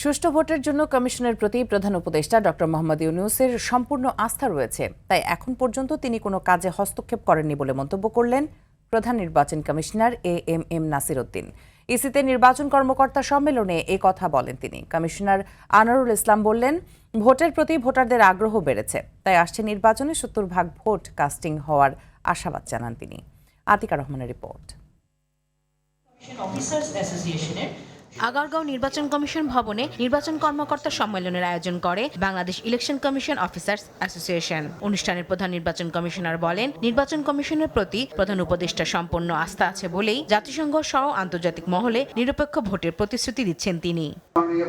সুষ্ঠু ভোটের জন্য কমিশনের প্রতি প্রধান উপদেষ্টা ডক্টর মোহাম্মদ ইউনূসের সম্পূর্ণ আস্থা রয়েছে, তাই এখন পর্যন্ত তিনি কোনো কাজে হস্তক্ষেপ করেননি বলে মন্তব্য করলেন প্রধান নির্বাচন কমিশনার এএমএম নাসির উদ্দিন। ইসিতে নির্বাচন কর্মকর্তা সম্মেলনে এ কথা বলেন তিনি। কমিশনার আনোয়ারুল ইসলাম বললেন, ভোটের প্রতি ভোটারদের আগ্রহ বেড়েছে, তাই আসছে নির্বাচনে ৭০% ভোট কাস্টিং হওয়ার আশাবাদ জানান তিনি। আতিকা রহমানের রিপোর্ট। আগারগাঁও নির্বাচন কমিশন ভবনে নির্বাচন কর্মকর্তা সম্মেলনের আয়োজন করে Bangladesh election commission officers association. অনুষ্ঠানের প্রধান নির্বাচন কমিশনার বলেন, নির্বাচন কমিশনের প্রতি প্রধান উপদেষ্টা সম্পূর্ণ আস্থা আছে বলেই জাতিসংঘ সহ আন্তর্জাতিক মহলে নিরপেক্ষ ভোটের প্রতিশ্রুতি দিচ্ছেন তিনি।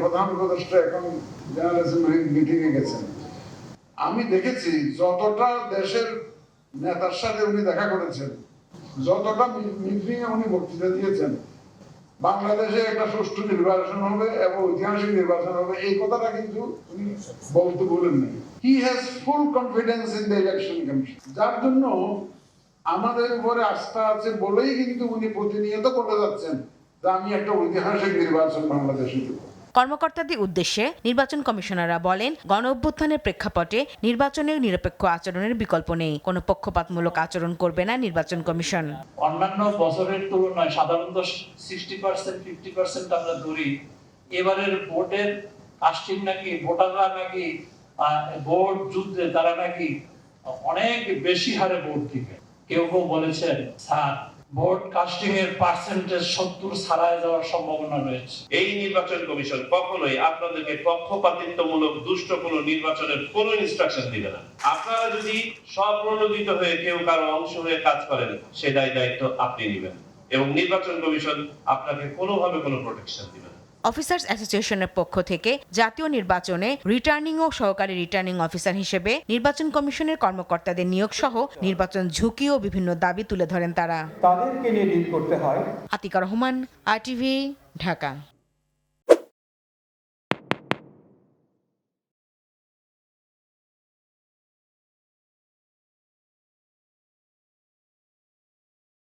প্রধান উপদেষ্টা এখন মিটিংয়ে গেছেন, আমি দেখেছি যতটা দেশের নেতার সাথে উনি দেখা করেছেন, যতটা মিটিংয়ে উনি বক্তৃতা দিয়েছেন, বাংলাদেশে একটা সুষ্ঠু নির্বাচন হবে এবং ঐতিহাসিক নির্বাচন হবে, এই কথাটা কিন্তু উনি বলতে বলেন নাই। He has full confidence in the election commission, যার জন্য আমাদের উপরে আস্থা আছে বলেই কিন্তু উনি প্রতিনিয়ত করে যাচ্ছেন যে আমি একটা ঐতিহাসিক নির্বাচন বাংলাদেশে দেব। কর্মকর্তাদের উদ্দেশ্যে নির্বাচন কমিশনাররা বলেন, গণ অভ্যুত্থানের প্রেক্ষাপটে নির্বাচনে নিরপেক্ষ আচরণের বিকল্প নেই, কোনো পক্ষপাতমূলক আচরণ করবে না নির্বাচন কমিশন। অন্যান্য বছরের তুলনায় সাধারণত 60% 50% আমরা ধরি, এবারের ভোটের কাস্টিং নাকি ভোটাররা নাকি ভোট যুদ্ধে তারা নাকি অনেক বেশি হারে ভোট দিবে। কেউ কেউ বলেছেন স্যার ভোট কাস্টিং এর পার্সেন্টেজ 70 ছাড়ায় যাওয়ার সম্ভাবনা রয়েছে। এই নির্বাচন কমিশন কখনোই আপনাদেরকে পক্ষপাতিত্বমূলক দুষ্ট কোনো নির্বাচনের কোনো ইনস্ট্রাকশন দিবে না। আপনারা যদি স্বপ্রণোদিত হয়ে কেউ কারো অংশ হয়ে কাজ করেন, সে দায়িত্ব আপনি নেবেন এবং নির্বাচন কমিশন আপনাকে কোনোভাবে কোনো প্রোটেকশন দিবে না। অফিসার্স অ্যাসোসিয়েশনের পক্ষ থেকে জাতীয় নির্বাচনে রিটার্নিং ও সহকারী রিটার্নিং অফিসার হিসেবে নির্বাচন কমিশনের কর্মকর্তাদের নিয়োগ সহ নির্বাচন ঝুঁকি ও বিভিন্ন দাবি তুলে ধরেন তারা। তাদেরকে নিয়ে ডিল করতে হয়। আতিকা রহমান, RTV, ঢাকা।